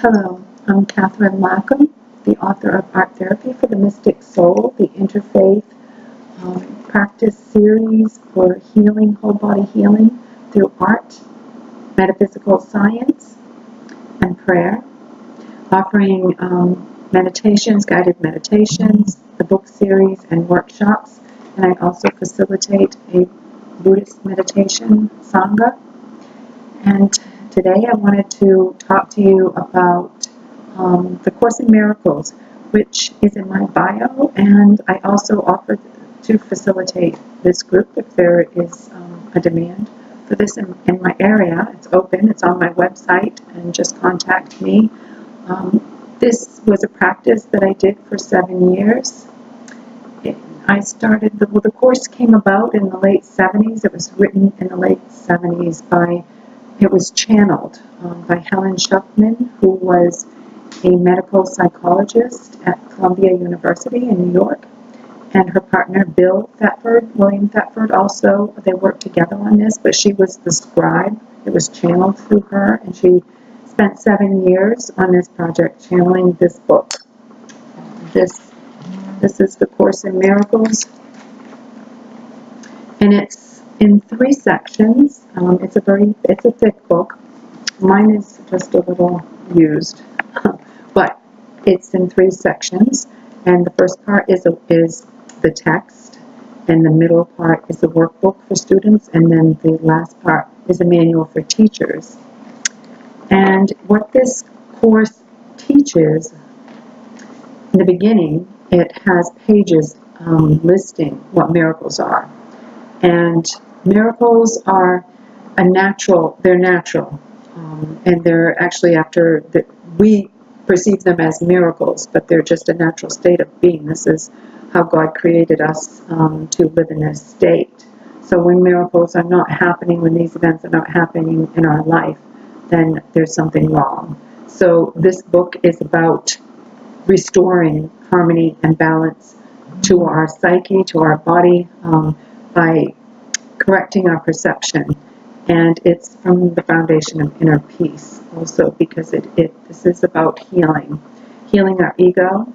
Hello, I'm Catherine Lackham, the author of Art Therapy for the Mystic Soul, the interfaith practice series for healing, whole body healing through art, metaphysical science, and prayer, offering meditations, guided meditations, the book series, and workshops. And I also facilitate a Buddhist meditation sangha. And today I wanted to talk to you about the Course in Miracles, which is in my bio, and I also offer to facilitate this group if there is a demand for this in my area. It's open, it's on my website, and just contact me. This was a practice that I did for 7 years. I started, the course came about in the late 70s. It was written in the late 70s it was channeled by Helen Schucman, who was a medical psychologist at Columbia University in New York, and her partner William Thetford, also, they worked together on this, but she was the scribe. It was channeled through her, and she spent 7 years on this project channeling this book. This is the Course in Miracles, and it's in 3 sections. It's a thick book. Mine is just a little used, but it's in 3 sections. And the first part is the text, and the middle part is the workbook for students, and then the last part is a manual for teachers. And what this course teaches, in the beginning, it has pages listing what miracles are. And miracles are they're natural. And they're actually we perceive them as miracles, but they're just a natural state of being. This is how God created us to live in this state. So when miracles are not happening, when these events are not happening in our life, then there's something wrong. So this book is about restoring harmony and balance to our psyche, to our body, by correcting our perception. And it's from the foundation of inner peace also, because this is about healing our ego.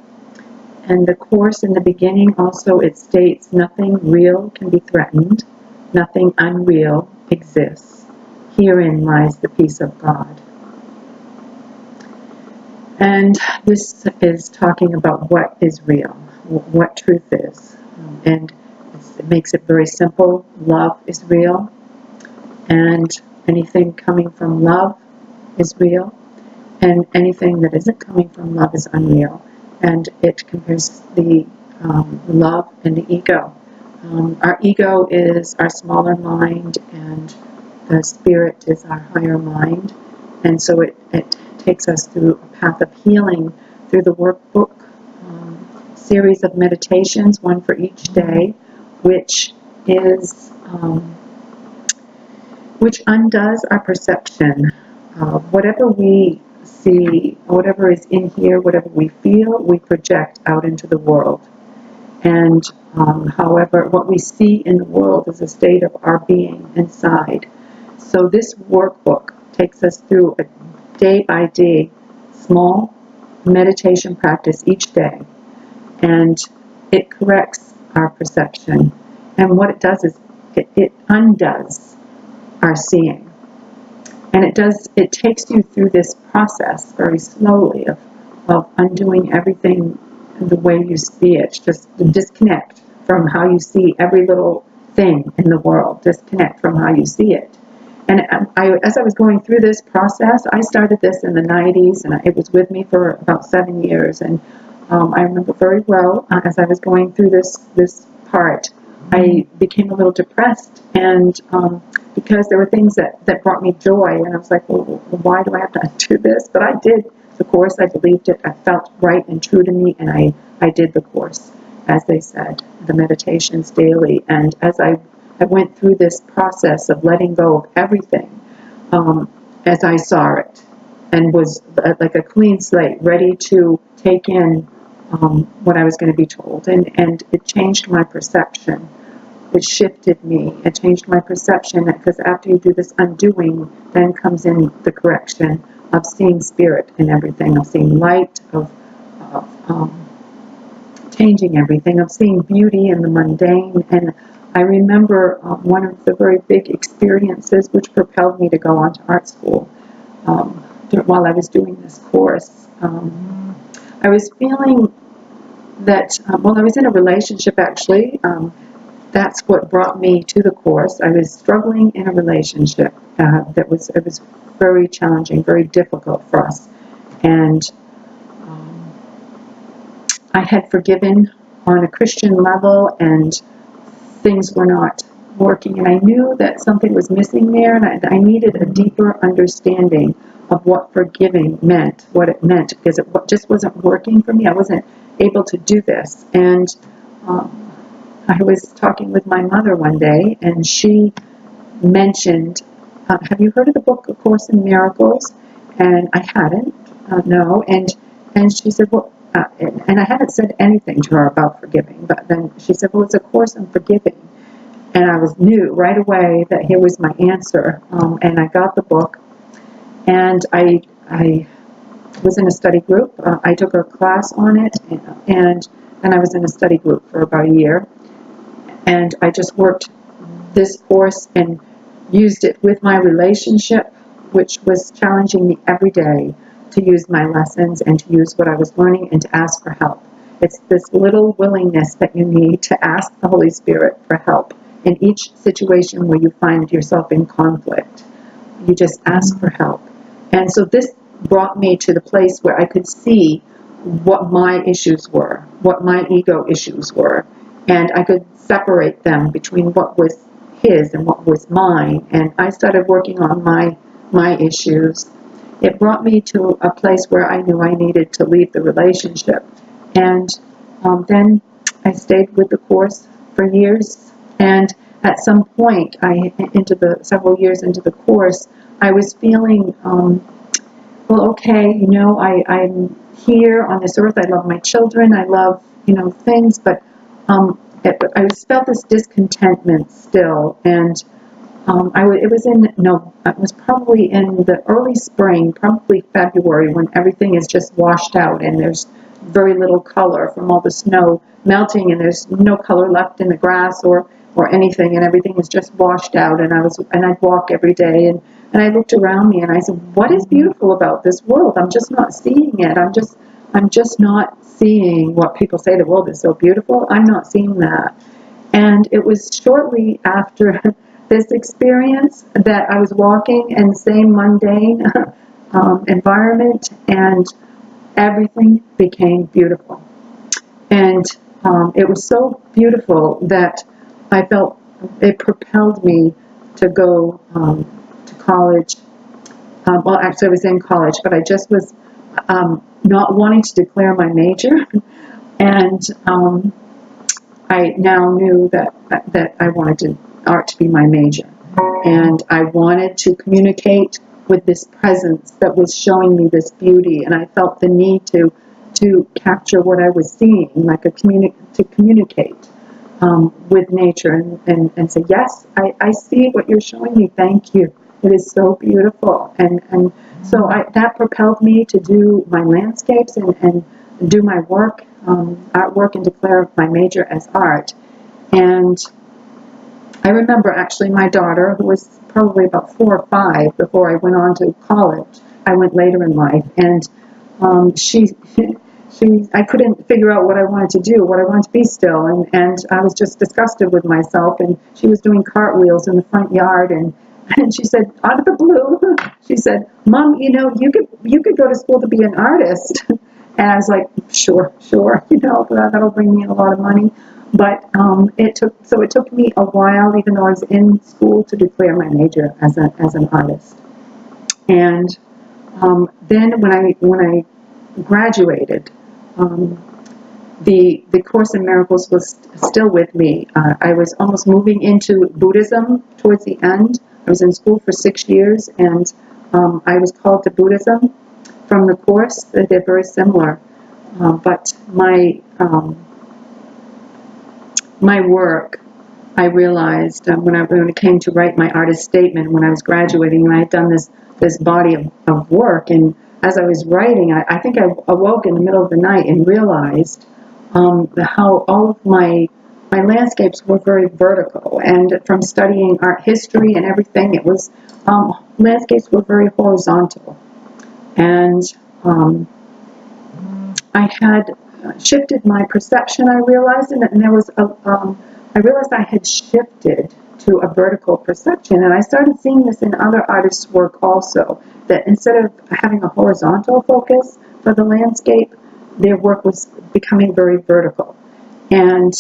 And the Course in the beginning also, it states nothing real can be threatened, nothing unreal exists. Herein lies the peace of God. And this is talking about what is real, what truth is. And it makes it very simple. Love is real. And anything coming from love is real. And anything that isn't coming from love is unreal. And it compares the love and the ego. Our ego is our smaller mind, and the spirit is our higher mind. And so it takes us through a path of healing through the workbook, series of meditations, one for each day, which undoes our perception. Whatever we see, whatever is in here, whatever we feel, we project out into the world. And however, what we see in the world is a state of our being inside. So this workbook takes us through a day-by-day small meditation practice each day, and it corrects our perception. And what it does is it undoes our seeing. And it takes you through this process very slowly of undoing everything the way you see it. Just disconnect from how you see every little thing in the world. Disconnect from how you see it. And as I was going through this process, I started this in the 90s, and it was with me for about 7 years. And I remember very well, as I was going through this part, I became a little depressed, and because there were things that brought me joy, and I was like, well, why do I have to do this? But I did the Course. I believed it. I felt right and true to me, and I did the Course, as they said, the meditations daily. And as I went through this process of letting go of everything, as I saw it, and was like a clean slate, ready to take in what I was going to be told. And it changed my perception. It shifted me. It changed my perception, because after you do this undoing, then comes in the correction of seeing spirit in everything, of seeing light, of changing everything, of seeing beauty in the mundane. And I remember one of the very big experiences which propelled me to go on to art school while I was doing this course. I was feeling that, well, I was in a relationship actually. That's what brought me to the course. I was struggling in a relationship it was very challenging, very difficult for us. And I had forgiven on a Christian level, and things were not working. And I knew that something was missing there, and I needed a deeper understanding of what forgiving meant, what it meant, because it just wasn't working for me. I wasn't able to do this. And I was talking with my mother one day, and she mentioned, have you heard of the book A Course in Miracles? And I hadn't, no. And she said, well, and I hadn't said anything to her about forgiving, but then she said, well, it's a course in forgiving. And I knew right away that here was my answer. And I got the book, and I was in a study group. I took a class on it, and I was in a study group for about a year. And I just worked this course and used it with my relationship, which was challenging me every day to use my lessons and to use what I was learning and to ask for help. It's this little willingness that you need to ask the Holy Spirit for help in each situation where you find yourself in conflict. You just ask for help. And so this brought me to the place where I could see what my issues were, what my ego issues were, and I could separate them between what was his and what was mine. And I started working on my issues. It brought me to a place where I knew I needed to leave the relationship. And then I stayed with the course for years. And at some point, several years into the course, I was feeling, well, okay, I'm here on this earth. I love my children. I love, things, but I felt this discontentment still. And it was probably in the early spring, probably February, when everything is just washed out and there's very little color from all the snow melting, and there's no color left in the grass or anything, and everything is just washed out. And I'd walk every day, and I looked around me and I said, what is beautiful about this world? I'm just not seeing it. I'm just not seeing what people say the world is so beautiful. I'm not seeing that. And it was shortly after this experience that I was walking in the same mundane environment, and everything became beautiful. And it was so beautiful that I felt it propelled me to go to college. Well, actually, I was in college, but I just was not wanting to declare my major. And I now knew that I wanted art to be my major. And I wanted to communicate with this presence that was showing me this beauty. And I felt the need to capture what I was seeing, like to communicate with nature and say, yes, I see what you're showing me. Thank you. It is so beautiful. And so that propelled me to do my landscapes and do my work, artwork, and declare my major as art. And I remember actually my daughter, who was probably about 4 or 5 before I went on to college. I went later in life, and I couldn't figure out what I wanted to do, what I wanted to be still, and I was just disgusted with myself. And she was doing cartwheels in the front yard, and she said, out of the blue, she said, Mom, you could go to school to be an artist. And I was like, sure, that'll bring me a lot of money. But it took me a while, even though I was in school, to declare my major as an artist. And then when I graduated, the Course in Miracles was still with me. I was almost moving into Buddhism towards the end. I was in school for 6 years, and I was called to Buddhism from the Course. They're very similar, but my work, I realized when it came to write my artist statement when I was graduating, and I had done this this body of work. And as I was writing, I think I awoke in the middle of the night and realized how all of my landscapes were very vertical. And from studying art history and everything, it was landscapes were very horizontal. And I had shifted my perception, I realized, and there was I realized I had shifted to a vertical perception, and I started seeing this in other artists' work also, that instead of having a horizontal focus for the landscape, their work was becoming very vertical. And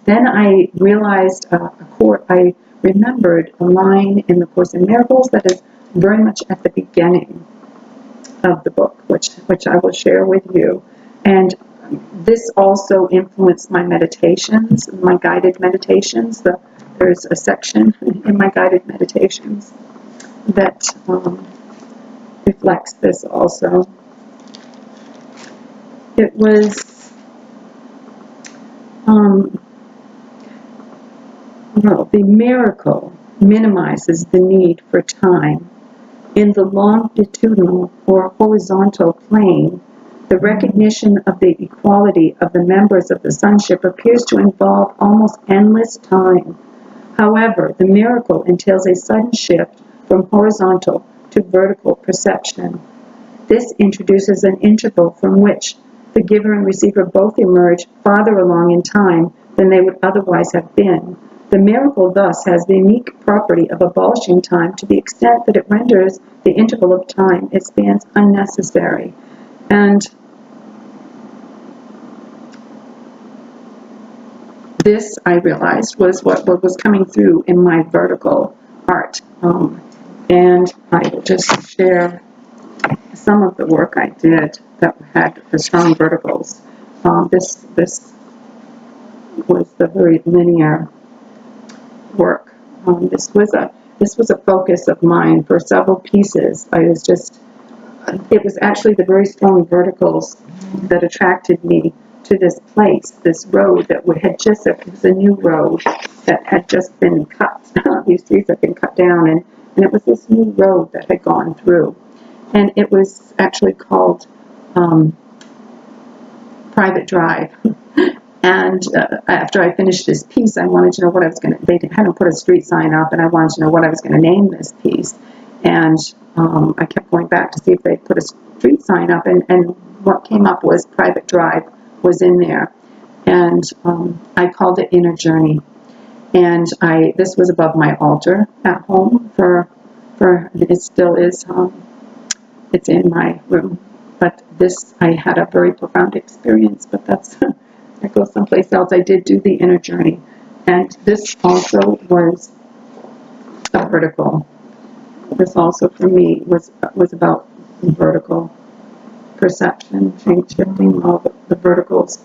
then I realized I remembered a line in the Course in Miracles that is very much at the beginning of the book, which I will share with you. And this also influenced my meditations, my guided meditations. There's a section in my guided meditations that reflects this also. It was the miracle minimizes the need for time. In the longitudinal or horizontal plane, the recognition of the equality of the members of the sonship appears to involve almost endless time. However, the miracle entails a sudden shift from horizontal to vertical perception. This introduces an interval from which the giver and receiver both emerge farther along in time than they would otherwise have been. The miracle thus has the unique property of abolishing time to the extent that it renders the interval of time it spans unnecessary. And this, I realized, was what was coming through in my vertical art. And I will just share some of the work I did that had the strong verticals. This was the very linear work. This was a focus of mine for several pieces. It was actually the very strong verticals that attracted me to this place, this road it was a new road that had just been cut. These trees had been cut down, and it was this new road that had gone through. And it was actually called Private Drive. And after I finished this piece, I wanted to know what I was going to, they hadn't put a street sign up, and I wanted to know what I was going to name this piece. And I kept going back to see if they'd put a street sign up, and what came up was Private Drive was in there. And I called it Inner Journey. And this was above my altar at home it still is, it's in my room. But I had a very profound experience, but that goes someplace else. I did do the Inner Journey. And this also was a vertical. This also for me was about vertical perception, shifting all the verticals.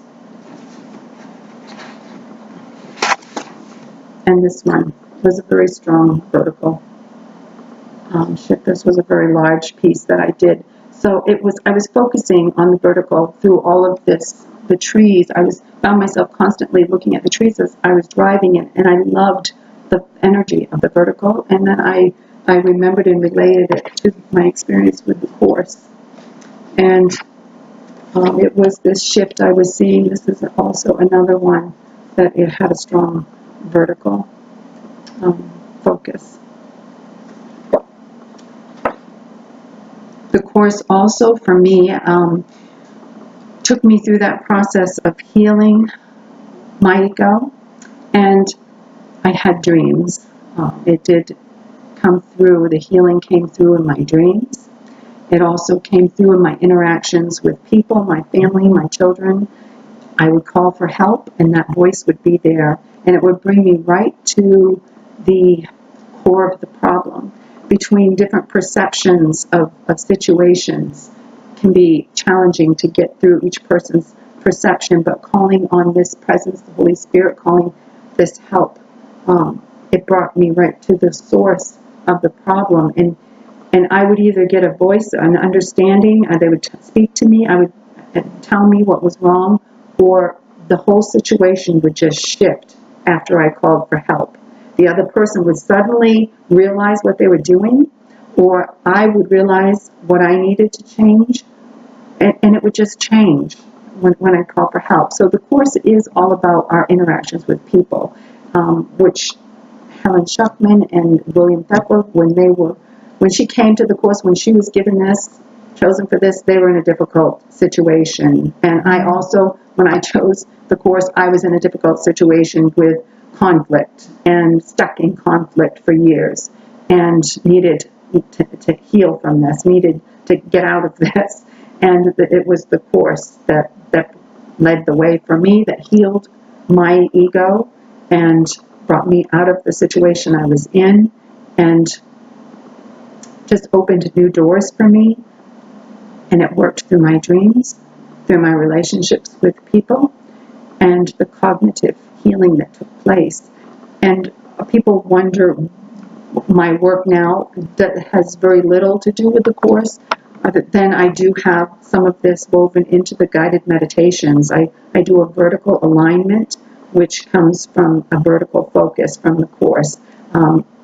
And this one was a very strong vertical shift. This was a very large piece that I did. So I was focusing on the vertical through all of this, the trees. Found myself constantly looking at the trees as I was driving it, and I loved the energy of the vertical. And then I remembered and related it to my experience with the Course. And it was this shift I was seeing. This is also another one that it had a strong vertical focus. The Course also, for me, took me through that process of healing my ego, and I had dreams. It did come through, the healing came through in my dreams. It also came through in my interactions with people, my family, my children. I would call for help, and that voice would be there, and it would bring me right to the core of the problem. Between different perceptions of situations can be challenging to get through each person's perception, but calling on this presence, the Holy Spirit, calling this help, it brought me right to the source of the problem. And I would either get a voice, an understanding, they would speak to me, I would tell me what was wrong, or the whole situation would just shift after I called for help. The other person would suddenly realize what they were doing, or I would realize what I needed to change, and it would just change when I call for help. So the Course is all about our interactions with people, which Helen Schuckman and William Thecla, when she came to the Course, when she was given this, chosen for this, they were in a difficult situation. And I also, when I chose the Course, I was in a difficult situation with conflict and stuck in conflict for years and needed to heal from this, needed to get out of this. And it was the Course that led the way for me, that healed my ego and brought me out of the situation I was in, and just opened new doors for me. And it worked through my dreams, through my relationships with people, and the cognitive healing that took place. And people wonder, my work now that has very little to do with the Course, then I do have some of this woven into the guided meditations. I do a vertical alignment, which comes from a vertical focus from the Course,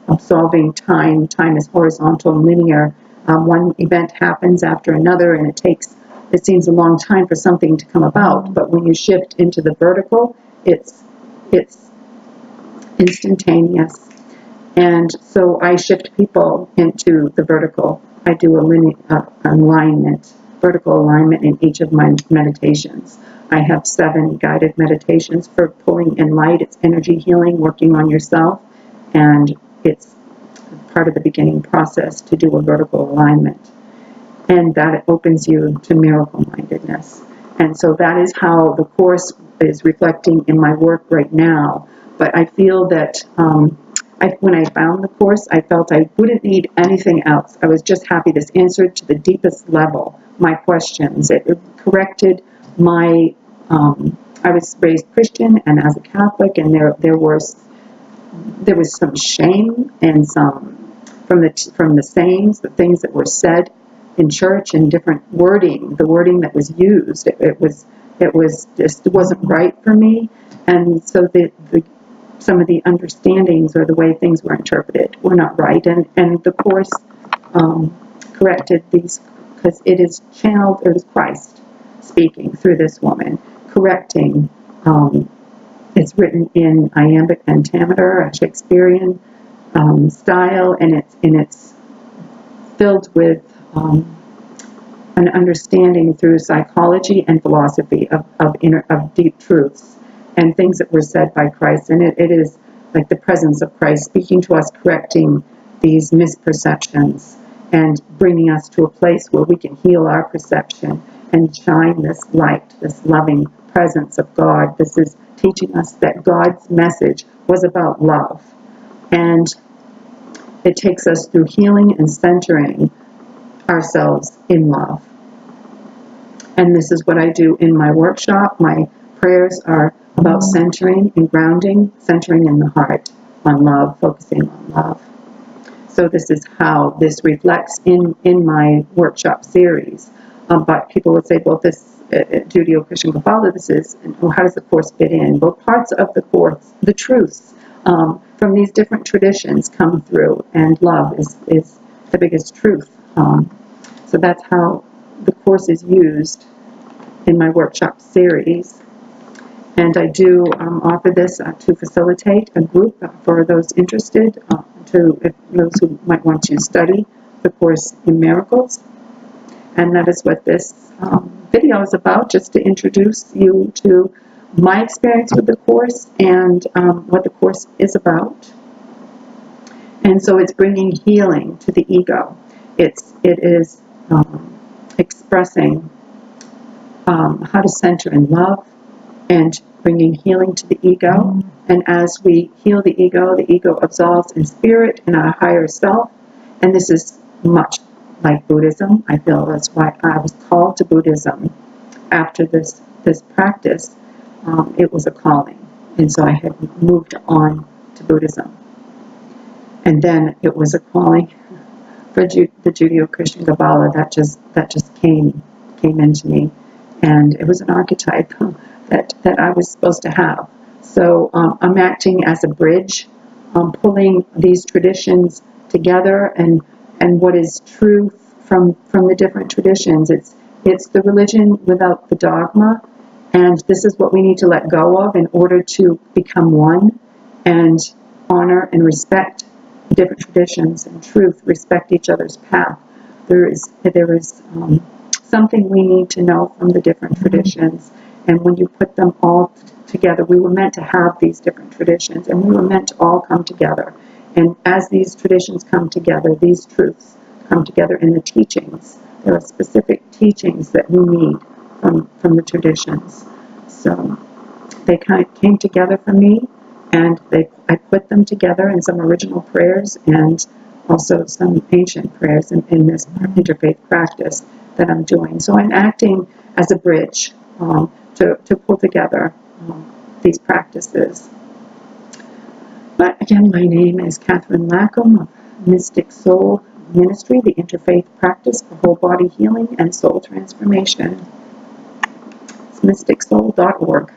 absolving time. Time is horizontal and linear. One event happens after another, and it seems a long time for something to come about. But when you shift into the vertical, it's instantaneous. And so I shift people into the vertical. I do vertical alignment in each of my meditations. I have 7 guided meditations for pulling in light. It's energy healing, working on yourself, and it's part of the beginning process to do a vertical alignment. And that opens you to miracle-mindedness. And so that is how the Course is reflecting in my work right now. But I feel that when I found the Course, I felt I wouldn't need anything else. I was just happy this answered to the deepest level my questions. It corrected my, I was raised Christian and as a Catholic, and there was some shame and some from the sayings, the things that were said in church, and different wording, the wording that was used. It wasn't right for me, and so some of the understandings or the way things were interpreted were not right, and the Course corrected these, because it is channeled. It was Christ speaking through this woman, correcting. It's written in iambic pentameter, a Shakespearean style, and it's filled with an understanding through psychology and philosophy of deep truths and things that were said by Christ. And it is like the presence of Christ speaking to us, correcting these misperceptions and bringing us to a place where we can heal our perception and shine this light, this loving presence of God. This is teaching us that God's message was about love. And it takes us through healing and centering ourselves in love. And this is what I do in my workshop. My prayers are about centering and grounding, centering in the heart, on love, focusing on love. So this is how this reflects in my workshop series. But people would say, well, this Judeo-Christian Kabbalah, this is, well, how does the Course fit in? Well, parts of the Course, the truths from these different traditions come through, and love is the biggest truth. So that's how the Course is used in my workshop series. And I do offer this to facilitate a group for those interested, those who might want to study the Course in Miracles. And that is what this video is about, just to introduce you to my experience with the Course and what the Course is about. And so it's bringing healing to the ego. It is expressing how to center in love and bringing healing to the ego. And as we heal the ego absolves in spirit, in our higher self. And this is much like Buddhism. I feel that's why I was called to Buddhism after this practice. It was a calling, and so I had moved on to Buddhism. And then it was a calling for the Judeo-Christian Kabbalah that just came into me, and it was an archetype that I was supposed to have. So I'm acting as a bridge, pulling these traditions together and and what is truth from the different traditions. It's the religion without the dogma, and this is what we need to let go of in order to become one and honor and respect different traditions and truth, respect each other's path. There is something we need to know from the different traditions, and when you put them all together, we were meant to have these different traditions, and we were meant to all come together. And as these traditions come together, these truths come together in the teachings. There are specific teachings that we need from the traditions. So they kind of came together for me, and I put them together in some original prayers and also some ancient prayers in this interfaith practice that I'm doing. So I'm acting as a bridge to pull together these practices. But again, my name is Catherine Lacombe of Mystic Soul Ministry, the interfaith practice for whole body healing and soul transformation. It's mysticsoul.org.